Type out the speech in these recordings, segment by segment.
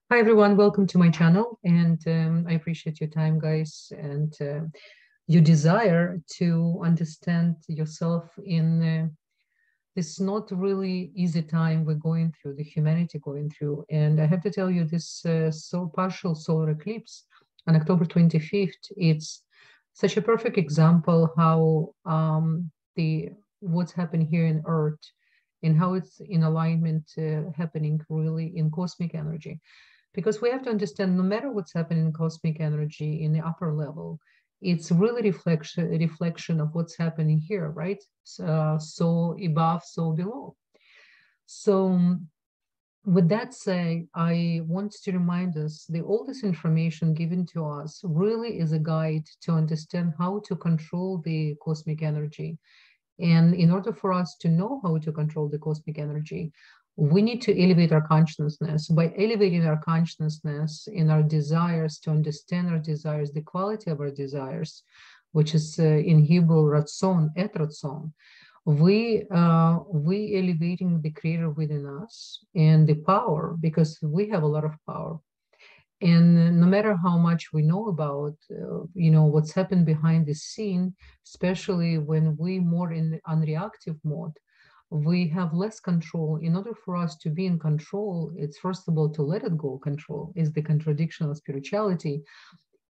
Hi everyone, welcome to my channel, and I appreciate your time, guys, and your desire to understand yourself in this not really easy time we're going through, the humanity going through. And I have to tell you, this partial solar eclipse on October 25th, it's such a perfect example how the what's happening here in Earth and how it's in alignment happening really in cosmic energy, because we have to understand no matter what's happening in cosmic energy in the upper level, it's really reflection of what's happening here, right? So above, so below. So with that said, I want to remind us that all this information given to us really is a guide to understand how to control the cosmic energy. And in order for us to know how to control the cosmic energy, we need to elevate our consciousness. By elevating our consciousness in our desires, to understand our desires, the quality of our desires, which is in Hebrew ratzon, et ratzon, we elevating the creator within us and the power, because we have a lot of power. And no matter how much we know about what's happened behind the scene, especially when we more in unreactive mode, we have less control. In order for us to be in control, it's first of all to let it go. Control is the contradiction of spirituality.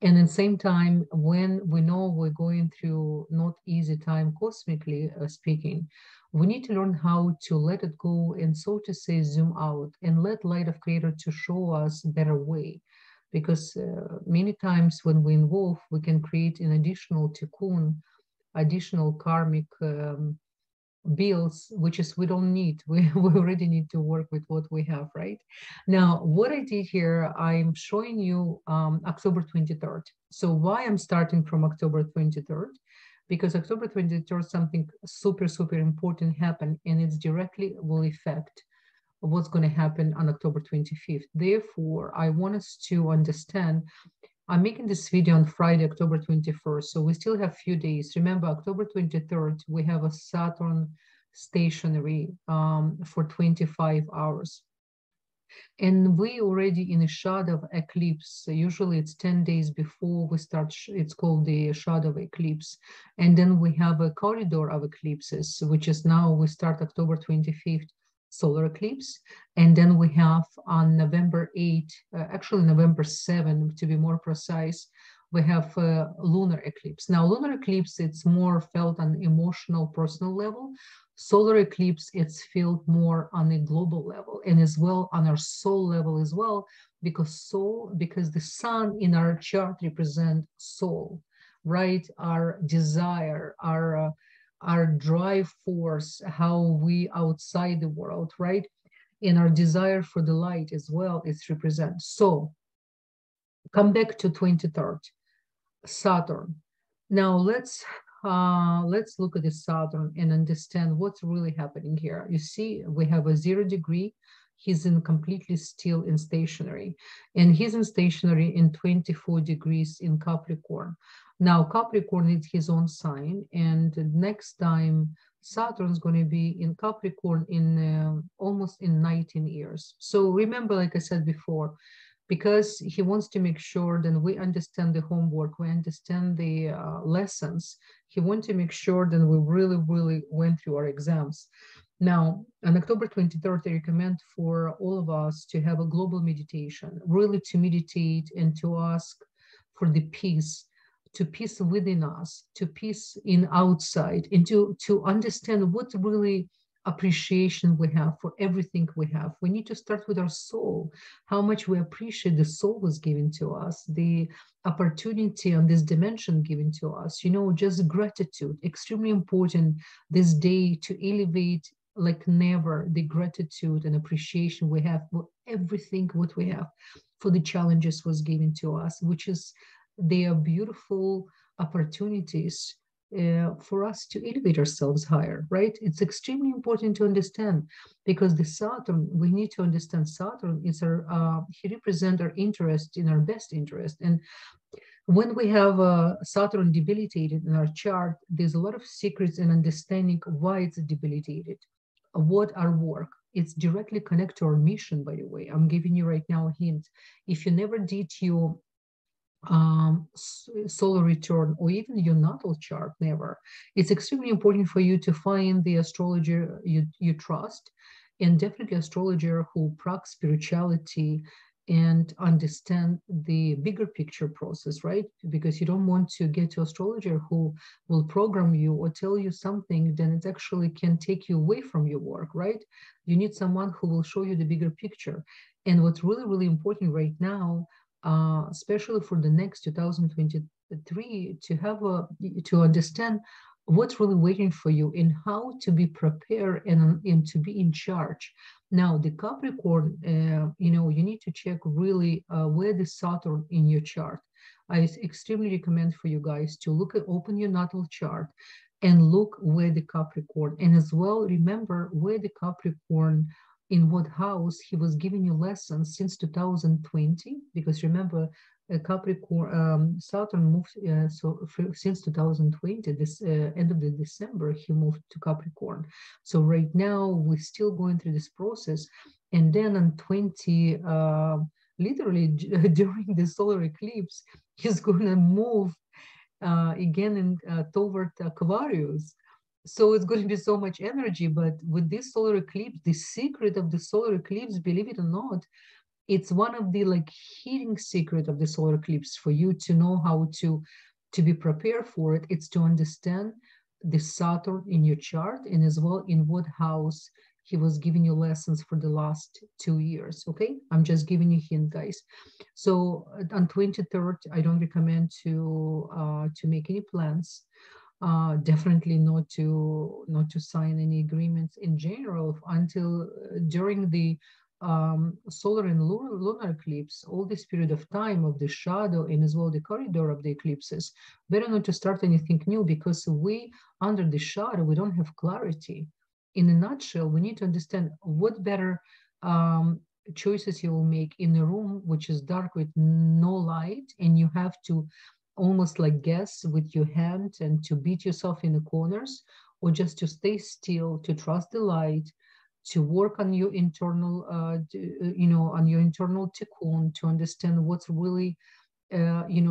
And at the same time, when we know we're going through not easy time cosmically speaking, we need to learn how to let it go and, so to say, zoom out and let light of creator to show us better way. Because many times when we involve, we can create an additional tikkun, additional karmic bills, which is we don't need. We already need to work with what we have, right? Now, what I did here, I'm showing you October 23rd. So why I'm starting from October 23rd? Because October 23rd, something super, super important happened, and it's directly will affect what's going to happen on October 25th. Therefore, I want us to understand. I'm making this video on Friday, October 21st, so we still have a few days. Remember, October 23rd, we have a Saturn stationary for 25 hours. And we already in a shadow eclipse. Usually it's 10 days before we start. It's called the shadow eclipse. And then we have a corridor of eclipses, which is now we start October 25th solar eclipse. And then we have on November 8th, actually November 7th, to be more precise, we have a lunar eclipse. Now, lunar eclipse, it's more felt on emotional, personal level. Solar eclipse, it's felt more on a global level and as well on our soul level as well, because the sun in our chart represent soul, right? Our desire, our drive force, how we outside the world, right? And our desire for the light as well is represent. So come back to 23rd, Saturn. Now let's look at the Saturn and understand what's really happening here. You see, we have a 0 degree. He's in completely still in stationary, and he's in stationary in 24 degrees in Capricorn. Now, Capricorn is his own sign, and next time Saturn's going to be in Capricorn in almost in 19 years. So remember, like I said before, because he wants to make sure that we understand the homework, we understand the lessons. He wants to make sure that we really, really went through our exams. Now, on October 23rd, I recommend for all of us to have a global meditation, really to meditate and to ask for the peace, to peace within us, to peace in outside, and to understand what really appreciation we have for everything we have. We need to start with our soul, how much we appreciate the soul was given to us, the opportunity on this dimension given to us, just gratitude, extremely important this day to elevate like never the gratitude and appreciation we have for everything what we have, for the challenges was given to us, which is they are beautiful opportunities for us to elevate ourselves higher, right? It's extremely important to understand, because the Saturn, we need to understand Saturn is he represents our interest in our best interest. And when we have Saturn debilitated in our chart, there's a lot of secrets and understanding why it's debilitated, what our work. it's directly connected to our mission, by the way. I'm giving you right now a hint. If you never did your solar return or even your natal chart, never, it's extremely important for you to find the astrologer you trust, and definitely astrologer who practice spirituality and understand the bigger picture process, right? Because you don't want to get to astrologer who will program you or tell you something, then it actually can take you away from your work, right? You need someone who will show you the bigger picture. And what's really, really important right now, especially for the next 2023, to understand what's really waiting for you and how to be prepared and to be in charge. Now, the Capricorn, you need to check really where the Saturn in your chart. I extremely recommend for you guys to open your natal chart and look where the Capricorn, and as well remember where the Capricorn, in what house he was giving you lessons since 2020, because remember, Capricorn, Saturn moved, since 2020, this end of the December, he moved to Capricorn. So right now we're still going through this process, and then on 20, literally during the solar eclipse, he's going to move again toward Aquarius. So it's going to be so much energy. But with this solar eclipse, the secret of the solar eclipse, believe it or not, it's one of the healing secret of the solar eclipse for you to know how to be prepared for it. It's to understand the Saturn in your chart, and as well in what house he was giving you lessons for the last 2 years. Okay, I'm just giving you a hint, guys. So on 23rd, I don't recommend to make any plans. Definitely not to sign any agreements in general until during the solar and lunar eclipse, all this period of time of the shadow and as well the corridor of the eclipses. Better not to start anything new, because we, under the shadow, we don't have clarity. In a nutshell, we need to understand what better choices you will make in a room which is dark with no light, and you have to almost guess with your hand and to beat yourself in the corners, or just to stay still, to trust the light, to work on your internal, on your internal tikkun, to understand what's really,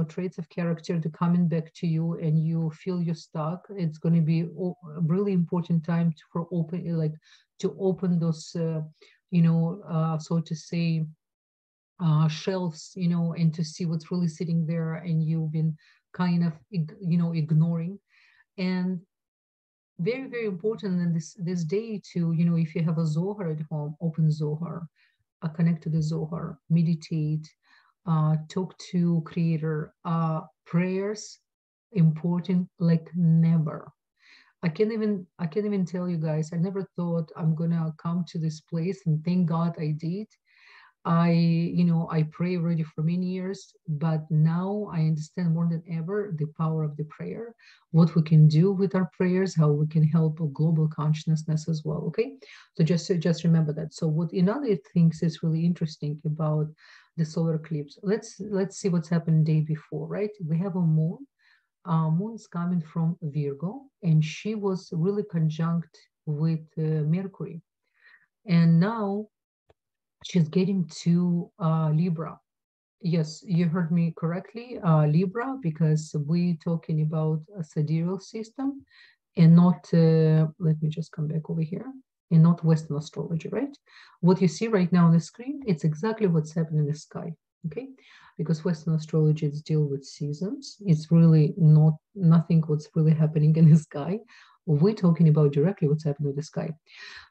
traits of character to coming back to you, and you feel you're stuck. It's going to be a really important time to open those, so to say, shelves, and to see what's really sitting there and you've been kind of, ignoring. And very, very important in this day to, if you have a Zohar at home, open Zohar, connect to the Zohar, meditate, talk to Creator. Prayers important like never. I can't even tell you guys, I never thought I'm gonna come to this place, and thank God I did. I pray already for many years, but now I understand more than ever the power of the prayer, what we can do with our prayers, how we can help global consciousness as well. Okay, so just remember that. So what another things is really interesting about the solar eclipse. Let's see what's happened the day before, right? We have a moon. Moon's coming from Virgo, and she was really conjunct with Mercury, and now she's getting to Libra. Yes, you heard me correctly, Libra, because we're talking about a sidereal system and not, let me just come back over here, and not Western astrology, right? What you see right now on the screen, it's exactly what's happening in the sky, okay? Because Western astrology is deal with seasons. It's really nothing what's really happening in the sky. We're talking about directly what's happening with the sky.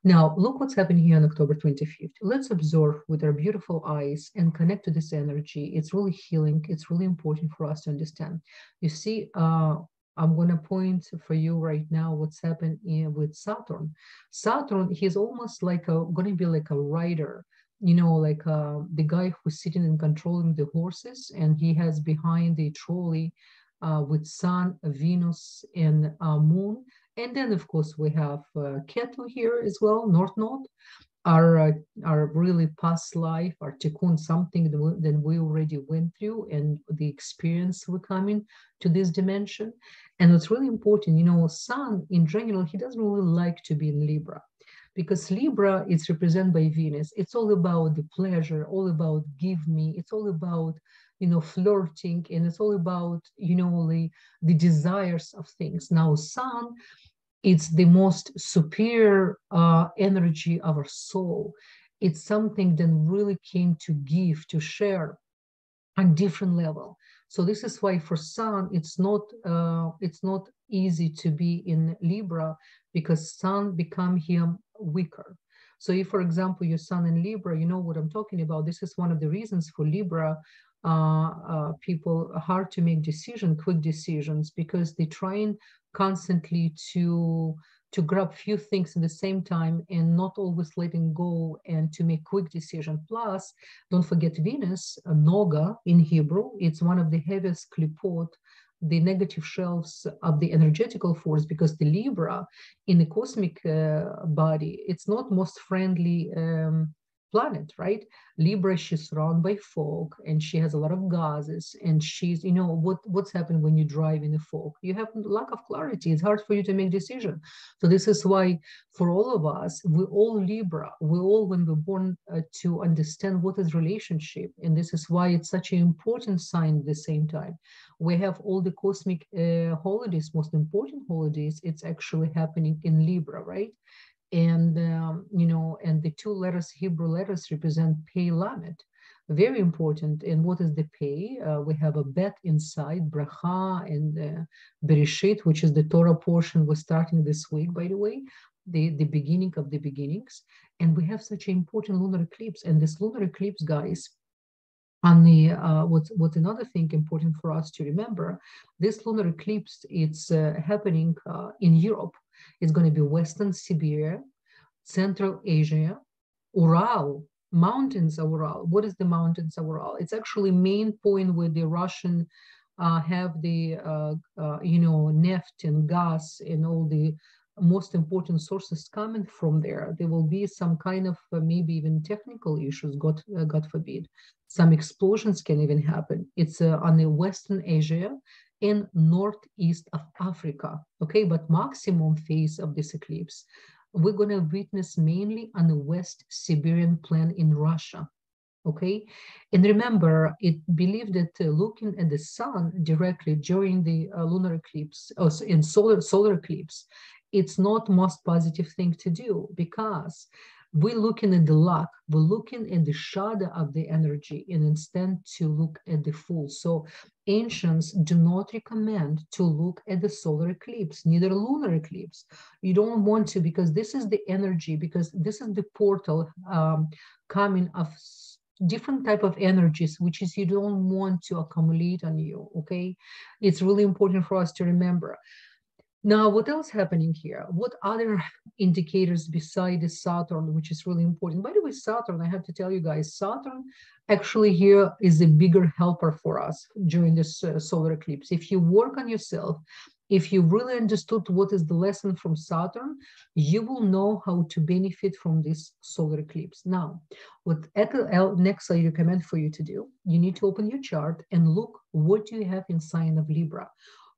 Now, look what's happening here on October 25th. Let's observe with our beautiful eyes and connect to this energy. It's really healing. It's really important for us to understand. You see, I'm going to point for you right now what's happened with Saturn. Saturn, he's almost going to be like a rider, the guy who's sitting and controlling the horses, and he has behind the trolley with Sun, Venus, and Moon. And then, of course, we have Ketu here as well, North Node, our really past life, our tikkun, something that we already went through, and the experience we're coming to this dimension. And what's really important, Sun, in general, he doesn't really like to be in Libra. because Libra is represented by Venus. It's all about the pleasure, all about give me. It's all about, flirting, and it's all about, the desires of things. Now, Sun, it's the most superior energy of our soul. It's something that really came to give, to share on different level. So this is why for Sun, it's not easy to be in Libra, because Sun become him weaker. So if, for example, your Sun in Libra, you know what I'm talking about. This is one of the reasons for Libra people hard to make quick decisions, because they trying constantly to grab few things at the same time and not always letting go and to make quick decision. Plus, don't forget Venus, Noga in Hebrew, it's one of the heaviest klipot, the negative shelves of the energetical force, because the Libra in the cosmic body, it's not most friendly planet, right? Libra, she's surrounded by fog, and she has a lot of gases, and she's, what's happened when you drive in the fog? You have lack of clarity. It's hard for you to make decision. So this is why for all of us, we all Libra, we all, when we're born, to understand what is relationship. And this is why it's such an important sign at the same time. We have all the cosmic holidays, most important holidays, it's actually happening in Libra, right? And, and the two letters, Hebrew letters, represent Pei Lamed. Very important. And what is the Pei? We have a bet inside, Bracha and Bereshit, which is the Torah portion we're starting this week, by the way, the beginning of the beginnings. And we have such an important lunar eclipse. And this lunar eclipse, guys, on the what's another thing important for us to remember, this lunar eclipse, it's happening in Europe. It's going to be Western Siberia, Central Asia, Ural, mountains of Ural. What is the mountains of Ural? It's actually main point where the Russian have the, neft and gas and all the most important sources coming from there. There will be some kind of maybe even technical issues, God forbid. Some explosions can even happen. It's on the Western Asia and northeast of Africa, okay? But maximum phase of this eclipse, we're going to witness mainly on the West Siberian plain in Russia, okay? And remember, it believed that looking at the sun directly during the lunar eclipse, in solar eclipse, it's not most positive thing to do, because we're looking at the luck, we're looking at the shadow of the energy, and instead to look at the full. So ancients do not recommend to look at the solar eclipse, neither lunar eclipse. You don't want to, because this is the energy, because this is the portal coming of different type of energies, which is you don't want to accumulate on you, okay? It's really important for us to remember. Now, what else happening here? What other indicators besides Saturn, which is really important? By the way, Saturn, I have to tell you guys, Saturn actually here is a bigger helper for us during this solar eclipse. If you work on yourself, if you really understood what is the lesson from Saturn, you will know how to benefit from this solar eclipse. Now, what next I recommend for you to do, you need to open your chart and look what do you have in sign of Libra.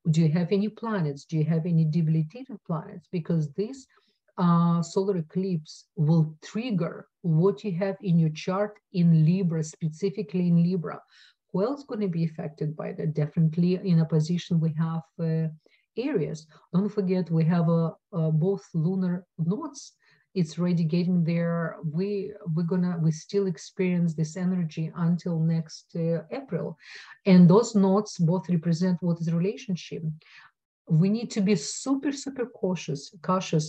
Do you have any planets? Do you have any debilitated planets? Because this solar eclipse will trigger what you have in your chart in Libra, specifically in Libra. Who else going to be affected by that? Definitely in a position we have Aries. Don't forget we have both lunar nodes. It's radiating there. We still experience this energy until next April. And those nodes both represent what is relationship. We need to be super, super cautious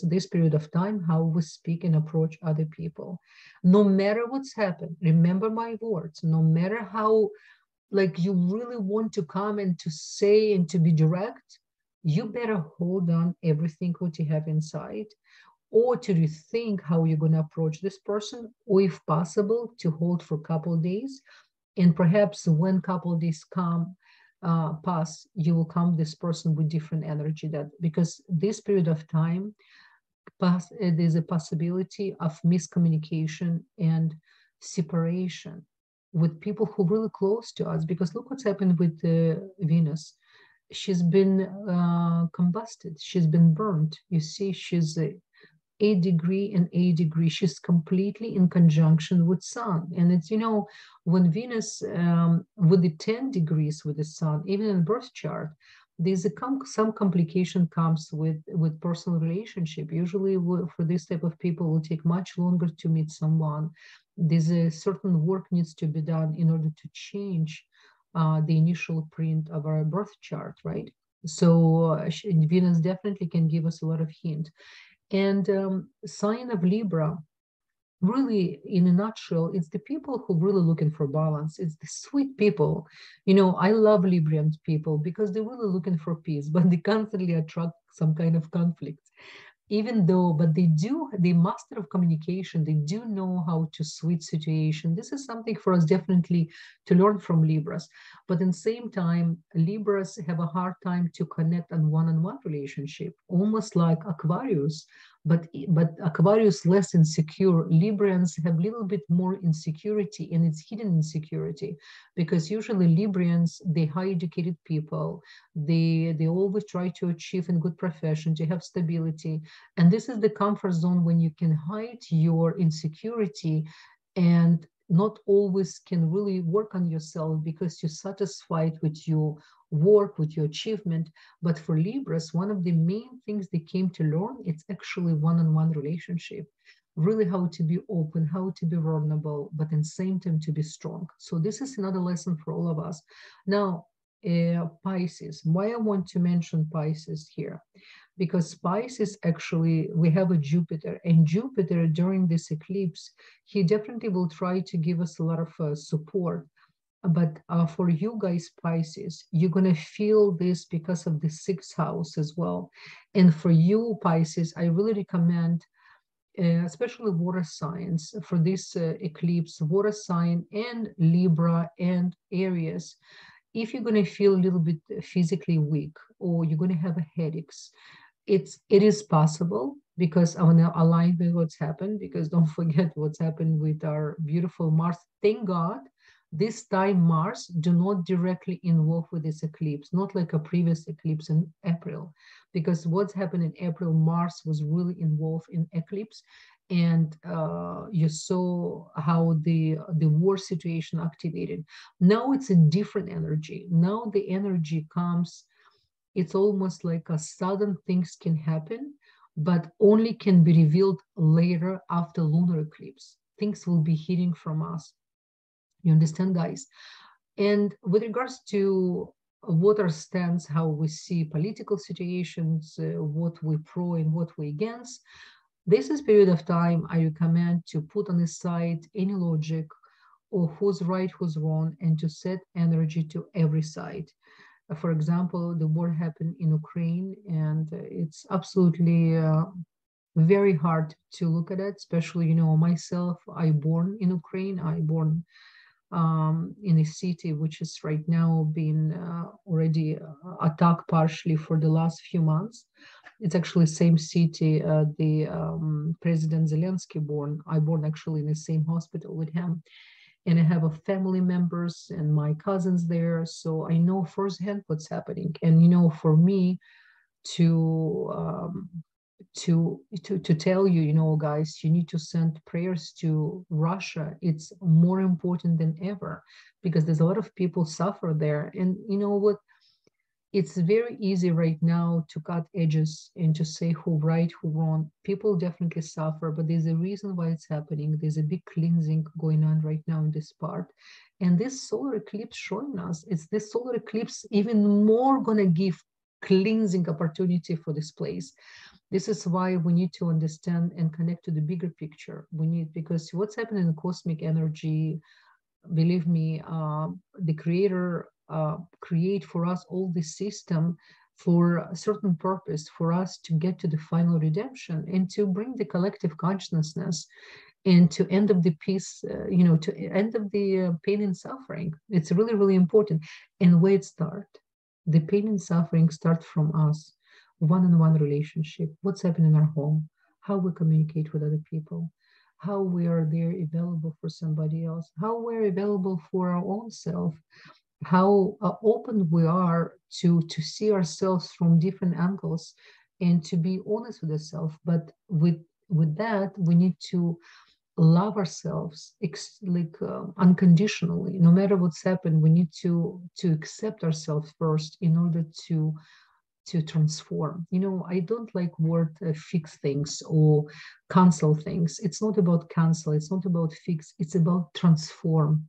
this period of time, how we speak and approach other people. No matter what's happened, remember my words, no matter how like you really want to come and to say and to be direct, you better hold on everything what you have inside, or to rethink how you're going to approach this person, or if possible, to hold for a couple of days. And perhaps when a couple of days pass, you will come this person with different energy, that because this period of time, there's a possibility of miscommunication and separation with people who are really close to us. Because look what's happened with Venus. She's been combusted. She's been burnt. You see, she's 8 degree and 8 degree. She's completely in conjunction with Sun. And it's, when Venus with the 10 degrees with the Sun, even in birth chart, there's some complication comes with personal relationship. Usually for this type of people, it will take much longer to meet someone. There's a certain work needs to be done in order to change the initial print of our birth chart, right? So Venus definitely can give us a lot of hint. And sign of Libra, really, in a nutshell, it's the people who really looking for balance. It's the sweet people. I love Librian people because they're really looking for peace, but they constantly attract some kind of conflict. But they master of communication. They do know how to sweet situation. This is something for us definitely to learn from Libras. But in the same time, Libras have a hard time to connect on one-on-one relationship, almost like Aquarius. But Aquarius less insecure. Librians have a little bit more insecurity, and it's hidden insecurity, because usually Librians, they high educated people. They always try to achieve in good profession, to have stability. And this is the comfort zone when you can hide your insecurity and not always can really work on yourself because you're satisfied with your work, with your achievement. But for Libras, one of the main things they came to learn, it's actually one-on-one relationship. Really how to be open, how to be vulnerable, but in the same time to be strong. So this is another lesson for all of us. Now, Pisces. Why I want to mention Pisces here? Because Pisces, actually, we have a Jupiter, and Jupiter during this eclipse, he definitely will try to give us a lot of support. But for you guys, Pisces, you're going to feel this because of the 6th house as well. And for you, Pisces, I really recommend, especially water signs, for this eclipse, water sign and Libra and Aries. If you're going to feel a little bit physically weak, or you're going to have headaches, it is possible, because I want to align with what's happened, because don't forget what's happened with our beautiful Mars. Thank God this time Mars do not directly involve with this eclipse, not like a previous eclipse in April, because what's happened in April, Mars was really involved in eclipse. And you saw how the war situation activated. Now it's a different energy. Now the energy comes, it's almost like a sudden things can happen, but only can be revealed later after lunar eclipse. Things will be hidden from us. You understand, guys? And with regards to what our stance, how we see political situations, what we pro and what we against, this is period of time I recommend to put on the side any logic or who's right, who's wrong, and to set energy to every side. For example, the war happened in Ukraine, and it's absolutely very hard to look at it, especially, myself, I born in Ukraine. I born in a city which is right now being already attacked partially for the last few months. It's actually same city the President Zelensky born. I born actually in the same hospital with him. And I have a family members and my cousins there. So I know firsthand what's happening. And, for me to tell you, guys, you need to send prayers to Russia. It's more important than ever, because there's a lot of people suffer there. And you know what? It's very easy right now to cut edges and to say who right, who wrong. People definitely suffer, but there's a reason why it's happening. There's a big cleansing going on right now in this part. And this solar eclipse showing us, it's this solar eclipse even more gonna give cleansing opportunity for this place. This is why we need to understand and connect to the bigger picture. Because what's happening in cosmic energy, believe me, the creator create for us all this system for a certain purpose, for us to get to the final redemption and to bring the collective consciousness and to end of the peace, to end of the pain and suffering. It's really, really important. And where it starts, the pain and suffering start from us, one-on-one relationship, what's happening in our home, how we communicate with other people, how we are there available for somebody else, how we're available for our own self, how open we are to see ourselves from different angles and to be honest with ourselves, but with With that, we need to love ourselves unconditionally. No matter what's happened, we need to accept ourselves first in order to transform. I don't like word fix things or cancel things. It's not about cancel, it's not about fix, it's about transform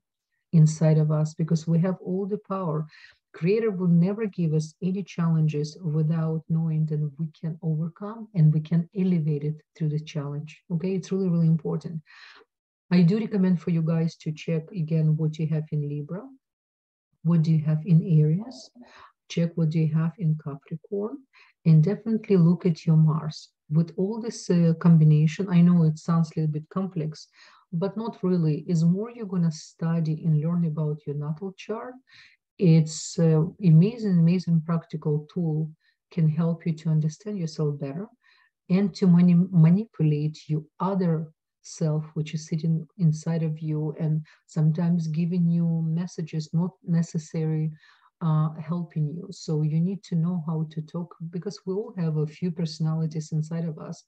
inside of us, because we have all the power. Creator will never give us any challenges without knowing that we can overcome and we can elevate it through the challenge. Okay, it's really, really important. I do recommend for you guys to check again what you have in Libra, what do you have in Aries, check what do you have in Capricorn, and definitely look at your Mars. With all this combination, I know it sounds a little bit complex, but not really. Is more you're going to study and learn about your natal chart. It's amazing practical tool, can help you to understand yourself better and to manipulate your other self, which is sitting inside of you and sometimes giving you messages not necessary, helping you. So you need to know how to talk, because we all have a few personalities inside of us.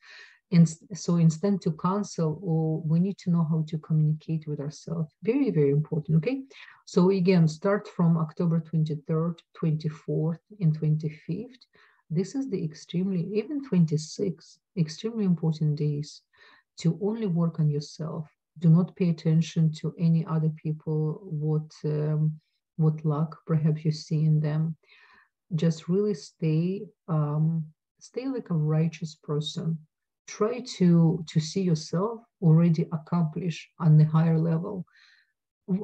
And so instead to cancel, or we need to know how to communicate with ourselves. Very, very important. Okay. So again, start from October 23rd, 24th, and 25th. This is the even 26, extremely important days to only work on yourself. Do not pay attention to any other people, what luck perhaps you see in them. Just really stay like a righteous person. Try to see yourself already accomplished on the higher level.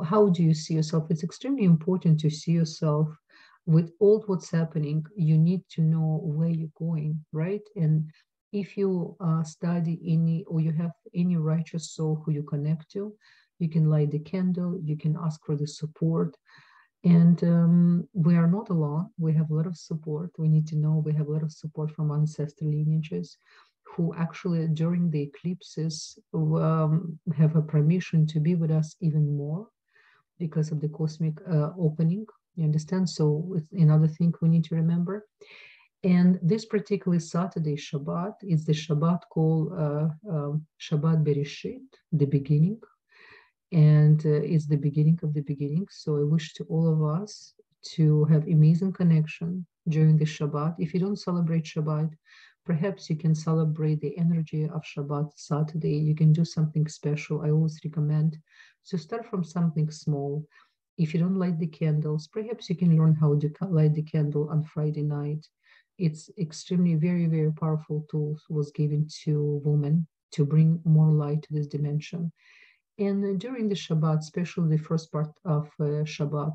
How do you see yourself? It's extremely important to see yourself with all what's happening. You need to know where you're going, right? And if you study any, or you have any righteous soul who you connect to, you can light the candle, you can ask for the support. And we are not alone. We have a lot of support. We need to know we have a lot of support from ancestral lineages, who actually during the eclipses have a permission to be with us even more because of the cosmic opening. You understand? So it's another thing we need to remember. And this particular Saturday, Shabbat, is the Shabbat called Shabbat Bereshit, the beginning. And it's the beginning of the beginning. So I wish to all of us to have amazing connection during the Shabbat. If you don't celebrate Shabbat, perhaps you can celebrate the energy of Shabbat Saturday. You can do something special. I always recommend to start from something small. If you don't light the candles, perhaps you can learn how to light the candle on Friday night. It's extremely, very, very powerful tool was given to women to bring more light to this dimension. And during the Shabbat, especially the first part of Shabbat,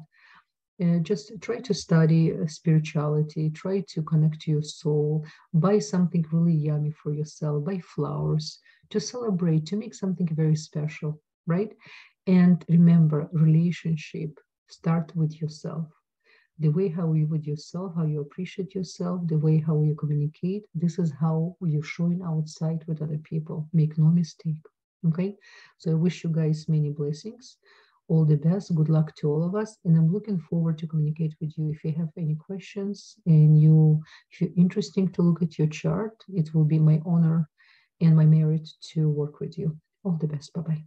just try to study spirituality, try to connect to your soul, buy something really yummy for yourself, buy flowers to celebrate, to make something very special, right? And remember, relationship start with yourself. The way how you with yourself, how you appreciate yourself, the way how you communicate, this is how you're showing outside with other people. Make no mistake. Okay, so I wish you guys many blessings, all the best, good luck to all of us, and I'm looking forward to communicate with you. If you have any questions and if you're interested to look at your chart, it will be my honor and my merit to work with you. All the best. Bye-bye.